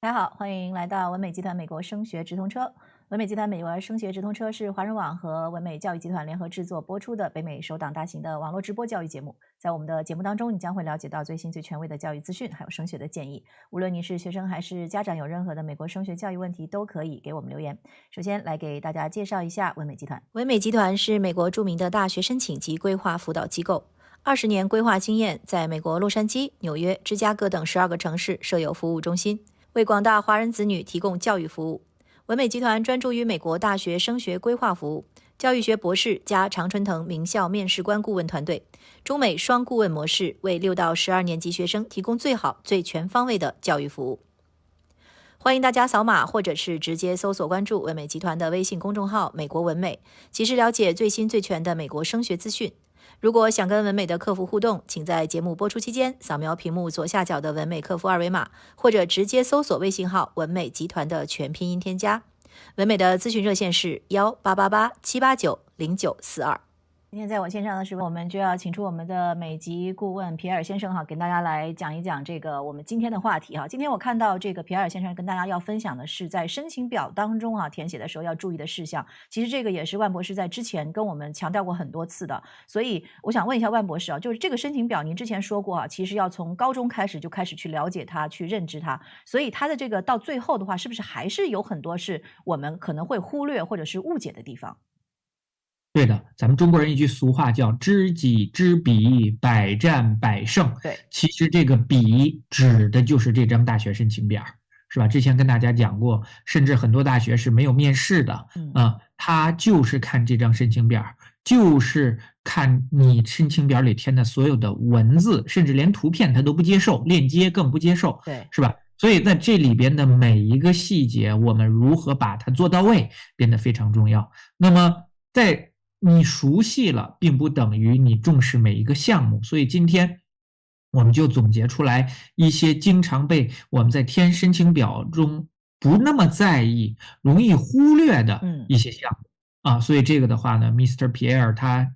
大家好，欢迎来到文美集团美国升学直通车。文美集团美国升学直通车是华人网和文美教育集团联合制作播出的北美首档大型的网络直播教育节目。在我们的节目当中，你将会了解到最新最权威的教育资讯，还有升学的建议。无论你是学生还是家长，有任何的美国升学教育问题，都可以给我们留言。首先来给大家介绍一下文美集团。文美集团是美国著名的大学申请及规划辅导机构，20年规划经验，在美国洛杉矶、纽约、芝加哥等12个城市设有服务中心，为广大华人子女提供教育服务。文美集团专注于美国大学升学规划服务，教育学博士加常春藤名校面试官顾问团队，中美双顾问模式，为6到12年级学生提供最好、最全方位的教育服务。欢迎大家扫码或者是直接搜索关注文美集团的微信公众号美国文美，及时了解最新最全的美国升学资讯。如果想跟文美的客服互动，请在节目播出期间扫描屏幕左下角的文美客服二维码，或者直接搜索微信号文美集团的全拼音添加。文美的咨询热线是1888-789-0942。今天在我线上的时候，我们就要请出我们的美籍顾问皮埃尔先生哈，跟大家来讲一讲这个我们今天的话题哈。今天我看到这个皮埃尔先生跟大家要分享的是在申请表当中啊填写的时候要注意的事项。其实这个也是万博士在之前跟我们强调过很多次的，所以我想问一下万博士啊，就是这个申请表您之前说过啊，其实要从高中开始就开始去了解它，去认知它，所以它的这个到最后的话，是不是还是有很多是我们可能会忽略或者是误解的地方？对的，咱们中国人一句俗话叫知己知彼，百战百胜。对，其实这个彼指的就是这张大学申请表，是吧？之前跟大家讲过，甚至很多大学是没有面试的，他就是看这张申请表，就是看你申请表里填的所有的文字，甚至连图片他都不接受，链接更不接受，对，是吧？所以在这里边的每一个细节，我们如何把它做到位，变得非常重要。那么在你熟悉了，并不等于你重视每一个项目，所以今天我们就总结出来一些经常被我们在填申请表中不那么在意、容易忽略的一些项目所以这个的话呢 ，Mr. Pierre 他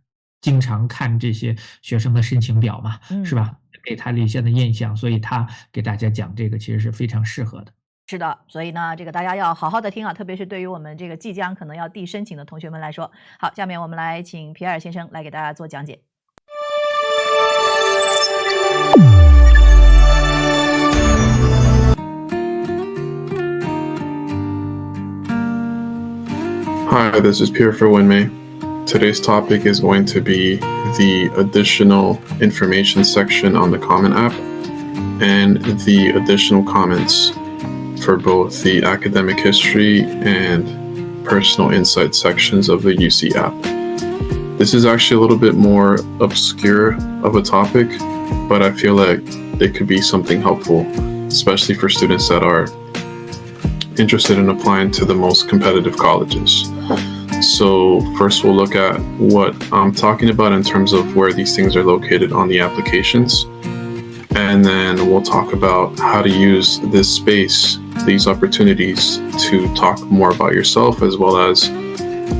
经常看这些学生的申请表嘛，是吧？给他立下的印象，所以他给大家讲这个其实是非常适合的。是的，所以呢，这个大家要好好的听啊，特别是对于我们这个即将可能要递申请的同学们来说。好，下面我们来请皮埃尔先生来给大家做讲解。Hi, this is Pierre for WinMei. Today's topic is going to be the additional information section on the Comment app and the additional comments for both the academic history and personal insight sections of the UC app. This is actually a little bit more obscure of a topic, but I feel like it could be something helpful, especially for students that are interested in applying to the most competitive colleges. So first we'll look at what I'm talking about in terms of where these things are located on the applications. And then we'll talk about how to use this space, these opportunities to talk more about yourself, as well as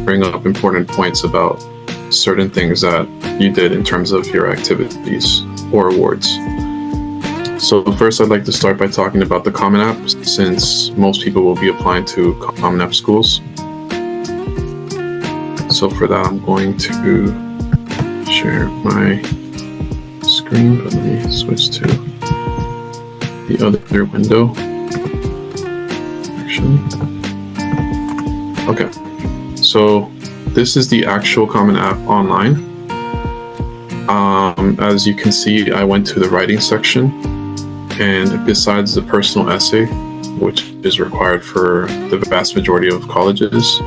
bring up important points about certain things that you did in terms of your activities or awards. So first I'd like to start by talking about the Common App, since most people will be applying to Common App schools. So for that, I'm going to share my screen, but let me switch to the other window. Actually, okay. So this is the actual Common App online. As you can see, I went to the writing section, and besides the personal essay, which is required for the vast majority of colleges,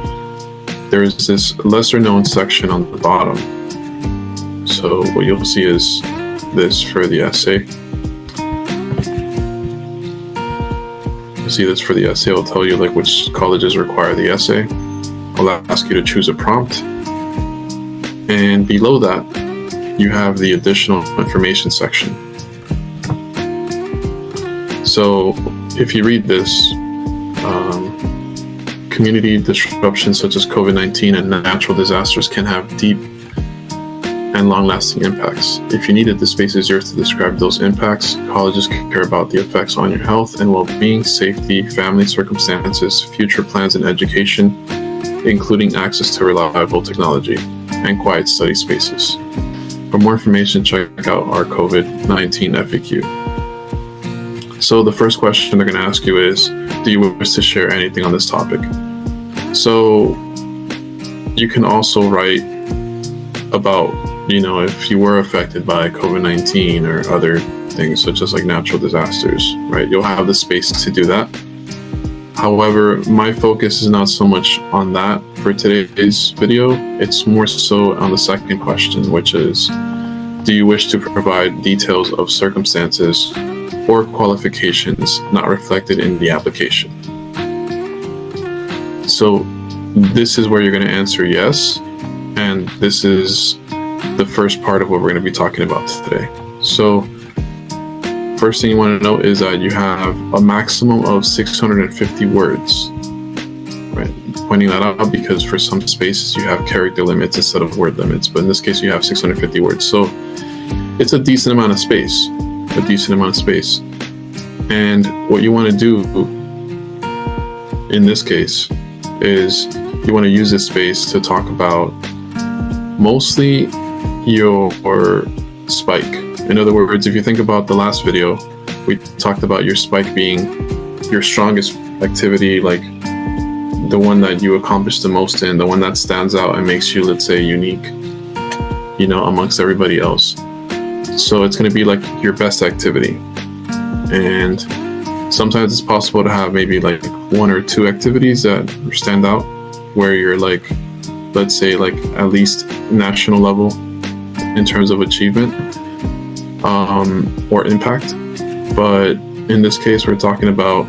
there's this lesser known section on the bottom. So what you'll see is this for the essay. You see this for the essay, it'll tell you like which colleges require the essay. I'll ask you to choose a prompt. And below that, you have the additional information section. So if you read this, community disruptions such as COVID-19 and natural disasters can have deep and long-lasting impacts. If you needed, the space is yours to describe those impacts. Colleges care about the effects on your health and well-being, safety, family circumstances, future plans and education, including access to reliable technology and quiet study spaces. For more information, check out our COVID-19 FAQ. So the first question they're going to ask you is, do you wish to share anything on this topic? So you can also write about, if you were affected by COVID-19 or other things such as like natural disasters, right? You'll have the space to do that. However, my focus is not so much on that for today's video. It's more so on the second question, which is, do you wish to provide details of circumstances or qualifications not reflected in the application? So this is where you're going to answer yes, and this is the first part of what we're going to be talking about today. So first thing you want to know is that you have a maximum of 650 words, right? Pointing that out because for some spaces you have character limits instead of word limits, but in this case you have 650 words. So it's a decent amount of space, And what you want to do in this case is you want to use this space to talk about mostly your spike. In other words, if you think about the last video, we talked about your spike being your strongest activity, like the one that you accomplish the most in, the one that stands out and makes you, let's say, unique, amongst everybody else. So it's going to be like your best activity. And sometimes it's possible to have maybe like one or two activities that stand out where you're like, let's say like at least national level in terms of achievement or impact. But in this case, we're talking about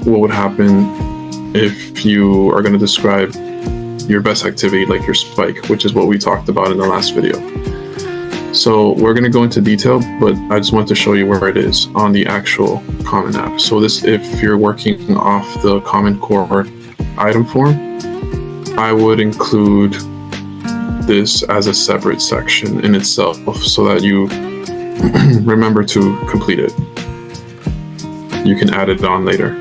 what would happen if you are going to describe your best activity, like your spike, which is what we talked about in the last video. So we're going to go into detail, but I just want to show you where it is on the actual Common App. So this, if you're working off the Common Core item form, I would include this as a separate section in itself so that you remember to complete it. You can add it on later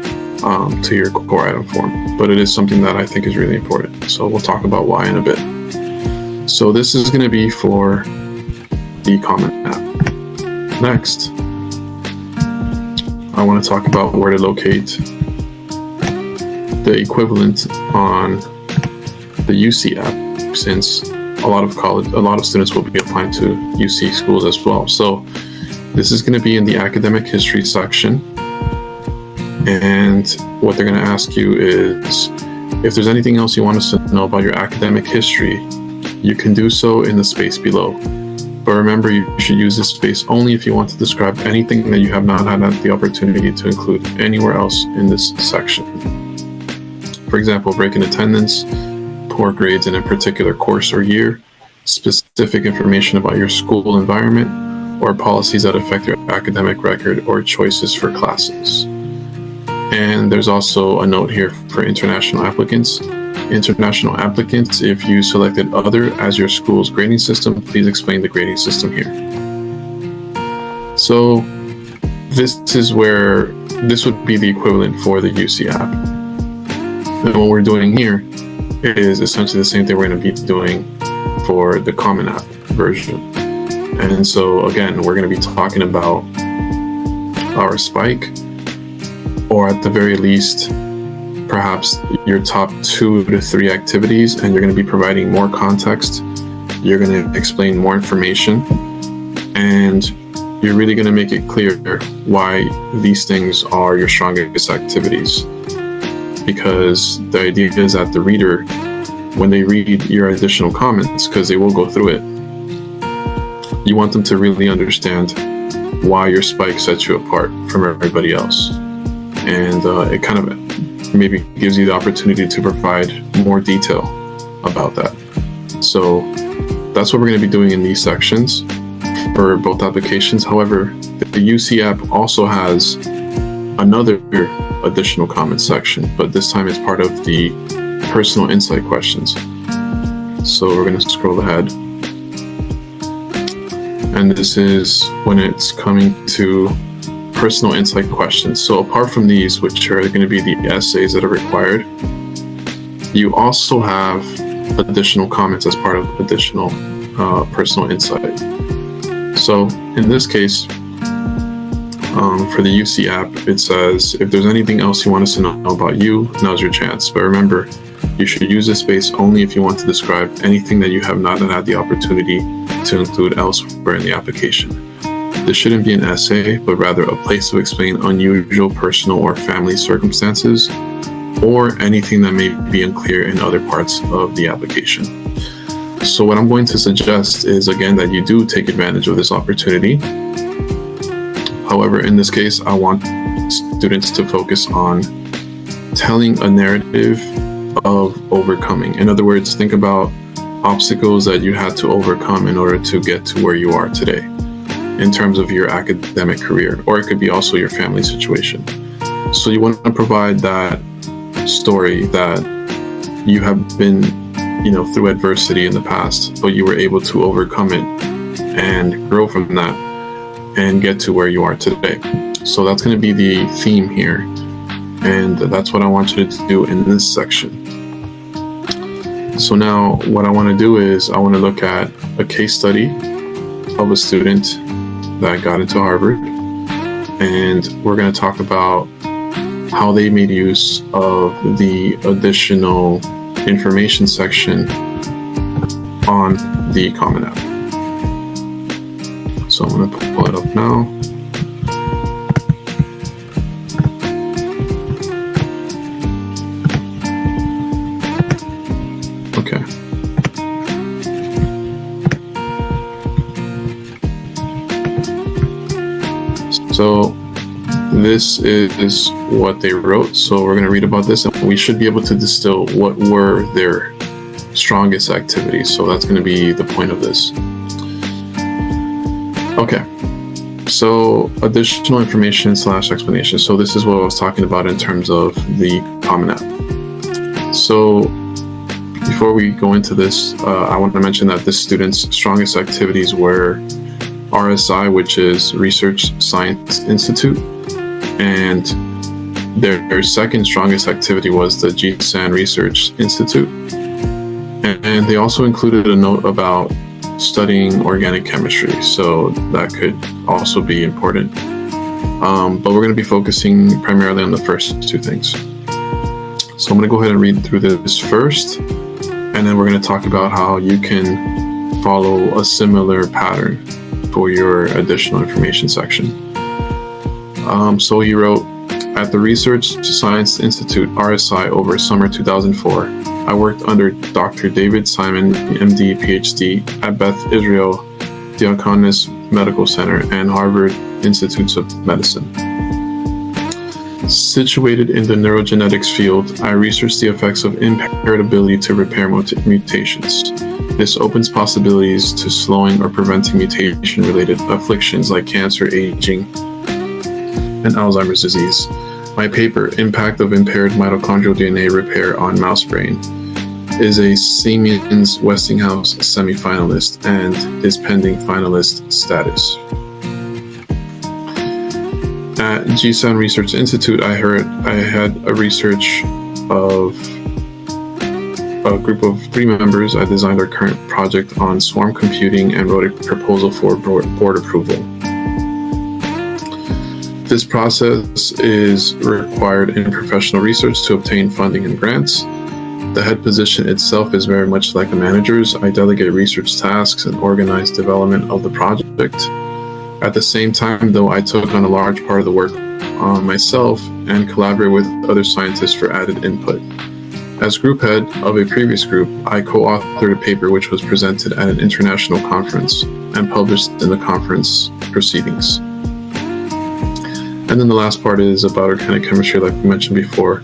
to your core item form, but it is something that I think is really important. So we'll talk about why in a bit. So this is going to be for the Common App. Next, I want to talk about where to locate the equivalent on the UC app, since a lot of students will be applying to UC schools as well. So this is going to be in the academic history section. And what they're going to ask you is, if there's anything else you want us to know about your academic history, you can do so in the space below. But remember, you should use this space only if you want to describe anything that you have not had the opportunity to include anywhere else in this section. For example, break in attendance, poor grades in a particular course or year, specific information about your school environment, or policies that affect your academic record or choices for classes. And there's also a note here for international applicants. International applicants, if you selected other as your school's grading system, please explain the grading system here. So this would be the equivalent for the UC app. And what we're doing here is essentially the same thing we're going to be doing for the Common App version. And so again, we're going to be talking about our spike, or at the very least, perhaps your top 2 to 3 activities, and you're going to be providing more context. You're going to explain more information, and you're really going to make it clear why these things are your strongest activities. Because the idea is that the reader, when they read your additional comments, because they will go through it, you want them to really understand why your spike sets you apart from everybody else. And it kind of maybe gives you the opportunity to provide more detail about that. So that's what we're going to be doing in these sections for both applications. However, the UC app also has another additional comment section, but this time it's part of the personal insight questions. So we're going to scroll ahead. And this is when it's coming to personal insight questions. So apart from these, which are going to be the essays that are required, you also have additional comments as part of additional personal insight. So in this case, for the UC app, it says, if there's anything else you want us to know about you, now's your chance. But remember, you should use this space only if you want to describe anything that you have not had the opportunity to include elsewhere in the application. This shouldn't be an essay, but rather a place to explain unusual personal or family circumstances, or anything that may be unclear in other parts of the application. So what I'm going to suggest is, again, that you do take advantage of this opportunity. However, in this case, I want students to focus on telling a narrative of overcoming. In other words, think about obstacles that you had to overcome in order to get to where you are today in terms of your academic career, or it could be also your family situation. So you want to provide that story that you have been, through adversity in the past, but you were able to overcome it and grow from that and get to where you are today. So that's going to be the theme here. And that's what I want you to do in this section. So now what I want to do is I want to look at a case study of a student that got into Harvard. And we're going to talk about how they made use of the additional information section on the Common App. So I'm going to pull it up now. Okay. So this is what they wrote. So we're going to read about this, and we should be able to distill what were their strongest activities. So that's going to be the point of this. Okay, so additional information / explanation. So this is what I was talking about in terms of the Common App. So before we go into this, I want to mention that this student's strongest activities were RSI, which is Research Science Institute, and their second strongest activity was the GSAN Research Institute. And they also included a note about studying organic chemistry, so that could also be important. But we're going to be focusing primarily on the first two things. So I'm going to go ahead and read through this first, and then we're going to talk about how you can follow a similar pattern for your additional information section. So he wrote, at the Research Science Institute, RSI, over summer 2004, I worked under Dr. David Simon, MD, PhD, at Beth Israel Diaconus Medical Center and Harvard Institutes of Medicine. Situated in the neurogenetics field, I researched the effects of impaired ability to repair mutations. This opens possibilities to slowing or preventing mutation-related afflictions like cancer, aging, and Alzheimer's disease. My paper, Impact of Impaired Mitochondrial DNA Repair on Mouse Brain, is a Siemens Westinghouse semifinalist and is pending finalist status. At GSAN Research Institute, I had a research of a group of 3 members. I designed our current project on swarm computing and wrote a proposal for board approval. This process is required in professional research to obtain funding and grants. The head position itself is very much like a manager's. I delegate research tasks and organize development of the project. At the same time, though, I took on a large part of the work myself and collaborate with other scientists for added input. As group head of a previous group, I co-authored a paper which was presented at an international conference and published in the conference proceedings. And then the last part is about organic chemistry, like we mentioned before.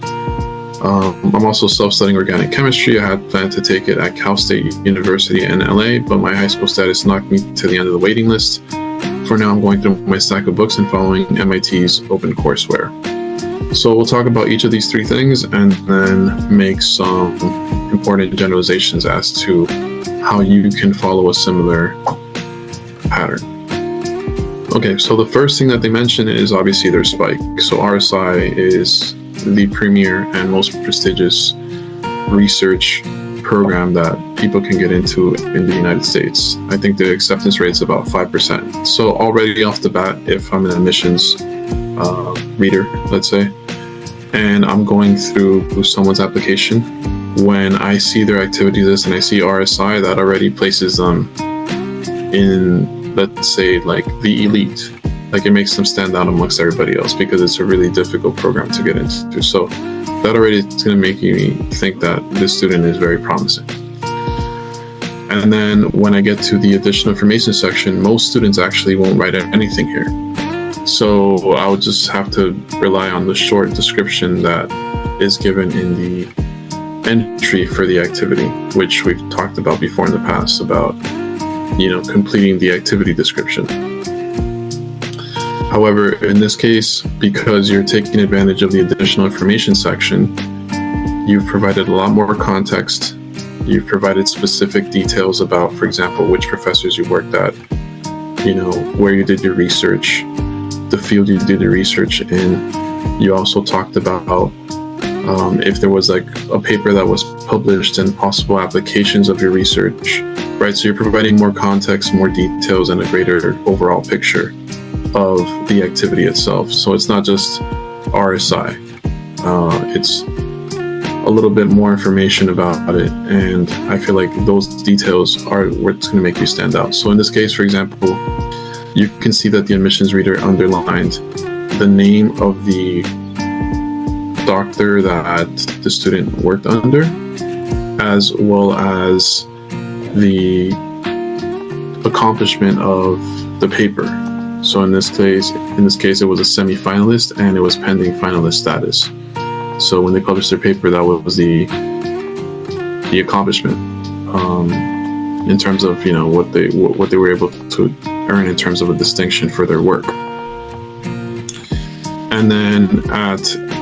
I'm also self-studying organic chemistry. I had planned to take it at Cal State University in LA, but my high school status knocked me to the end of the waiting list. For now, I'm going through my stack of books and following MIT's open courseware. So we'll talk about each of these three things and then make some important generalizations as to how you can follow a similar pattern. Okay, so the first thing that they mention is obviously their spike. So RSI is the premier and most prestigious research program that people can get into in the United States. I think the acceptance rate is about 5%. So already off the bat, if I'm an admissions reader, let's say, and I'm going through someone's application, when I see their activity list and I see RSI, that already places them in, let's say, like the elite. Like it makes them stand out amongst everybody else because it's a really difficult program to get into. So that already is going to make me think that this student is very promising. And then when I get to the additional information section, most students actually won't write anything here. So I would just have to rely on the short description that is given in the entry for the activity, which we've talked about before in the past about, completing the activity description. However, in this case, because you're taking advantage of the additional information section, you've provided a lot more context. You've provided specific details about, for example, which professors you worked at, where you did your research, the field you did your research in. You also talked about if there was like a paper that was published and possible applications of your research, right? So you're providing more context, more details, and a greater overall picture of the activity itself. So it's not just RSI. It's a little bit more information about it, and I feel like those details are what's going to make you stand out. So in this case, for example, you can see that the admissions reader underlined the name of the doctor that the student worked under, as well as the accomplishment of the paper. So in this case, it was a semi-finalist and it was pending finalist status. So when they published their paper, that was the accomplishment in terms of what they were able to earn in terms of a distinction for their work. And then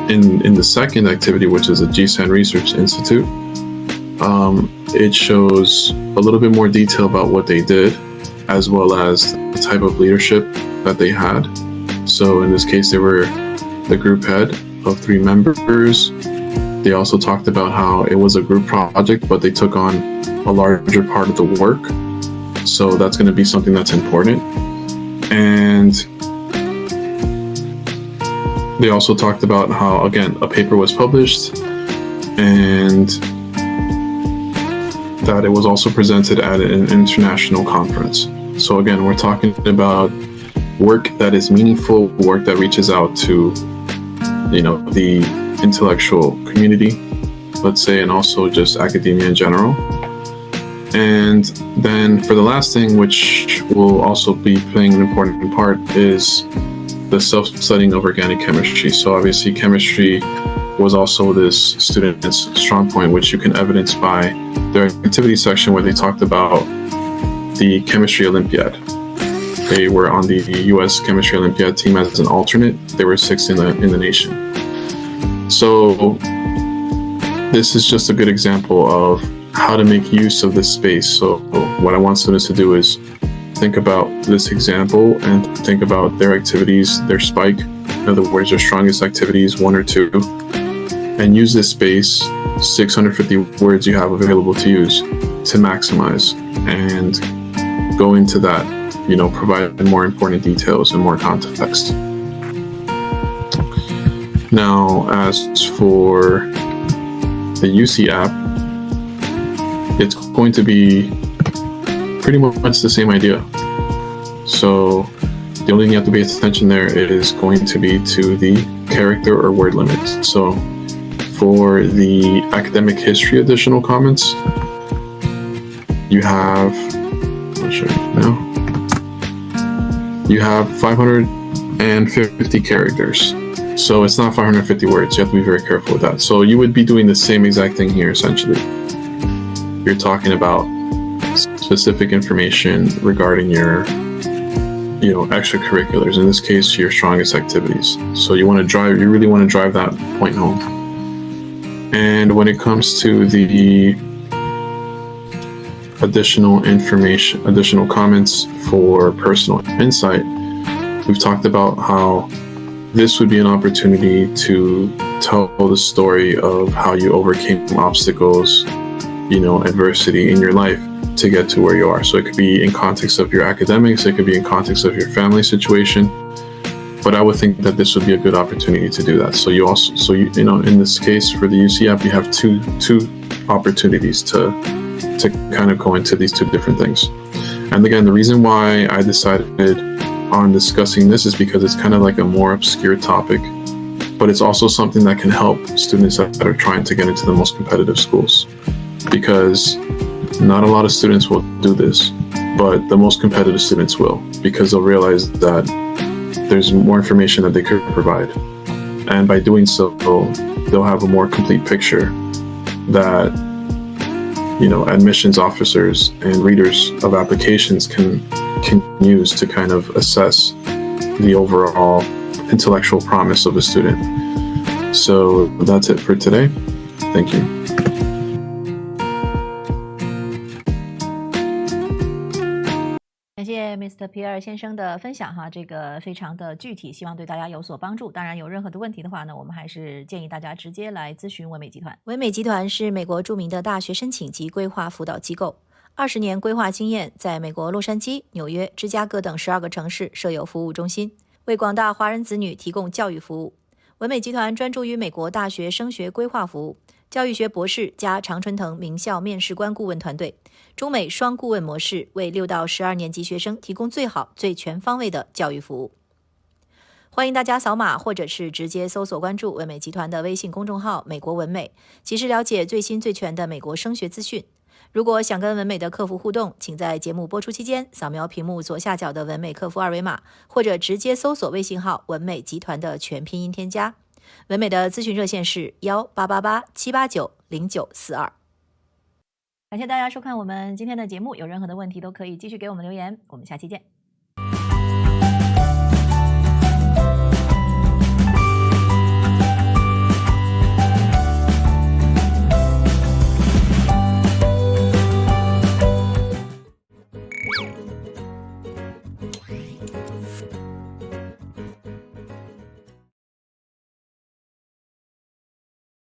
in the second activity, which is a GSAN Research Institute, it shows a little bit more detail about what they did, as well as the type of leadership that they had. So in this case, they were the group head of 3 members. They also talked about how it was a group project, but they took on a larger part of the work. So that's going to be something that's important. And they also talked about how, again, a paper was published and that it was also presented at an international conference. So again, we're talking about work that is meaningful, work that reaches out to, the intellectual community, let's say, and also just academia in general. And then for the last thing, which will also be playing an important part, is the self-studying of organic chemistry. So obviously chemistry was also this student's strong point, which you can evidence by their activity section where they talked about the chemistry Olympiad. They were on the U.S. Chemistry Olympiad team as an alternate. They were 6th in the nation. So this is just a good example of how to make use of this space. So what I want students to do is think about this example and think about their activities, their spike, in other words, their strongest activities, 1 or 2, and use this space, 650 words you have available to use, to maximize and go into that, provide more important details and more context. Now, as for the UC app, it's going to be pretty much the same idea. So the only thing you have to pay attention there is going to be to the character or word limit. So for the academic history additional comments, you have, I'll show you now, you have 550 characters. So it's not 550 words. You have to be very careful with that. So you would be doing the same exact thing here, essentially. You're talking about specific information regarding your extracurriculars. In this case, your strongest activities. So you really want to drive that point home. And when it comes to the additional information, additional comments for personal insight, we've talked about how this would be an opportunity to tell the story of how you overcame obstacles, adversity in your life to get to where you are. So it could be in context of your academics, it could be in context of your family situation, but I would think that this would be a good opportunity to do that. So in this case for the UCF, you have two opportunities to kind of go into these two different things. And again, the reason why I decided on discussing this is because it's kind of like a more obscure topic, but it's also something that can help students that are trying to get into the most competitive schools, because not a lot of students will do this, but the most competitive students will, because they'll realize that there's more information that they could provide. And by doing so, they'll have a more complete picture that, admissions officers and readers of applications can use to kind of assess the overall intellectual promise of a student. So that's it for today. Thank you. 感谢 Mr. Pierre 先生的分享哈，这个非常的具体，希望对大家有所帮助。当然有任何的问题的话呢，我们还是建议大家直接来咨询文美集团。文美集团是美国著名的大学申请及规划辅导机构，20年规划经验，在美国洛杉矶、纽约、芝加哥等12个城市设有服务中心，为广大华人子女提供教育服务。文美集团专注于美国大学升学规划服务，教育学博士加常春藤名校面试官顾问团队，中美双顾问模式，为6到12年级学生提供最好、最全方位的教育服务。欢迎大家扫码或者是直接搜索关注文美集团的微信公众号美国文美，及时了解最新最全的美国升学资讯。如果想跟文美的客服互动，请在节目播出期间扫描屏幕左下角的文美客服二维码，或者直接搜索微信号文美集团的全拼音添加。文美的咨询热线是1888-789-0942。感谢大家收看我们今天的节目，有任何的问题都可以继续给我们留言，我们下期见。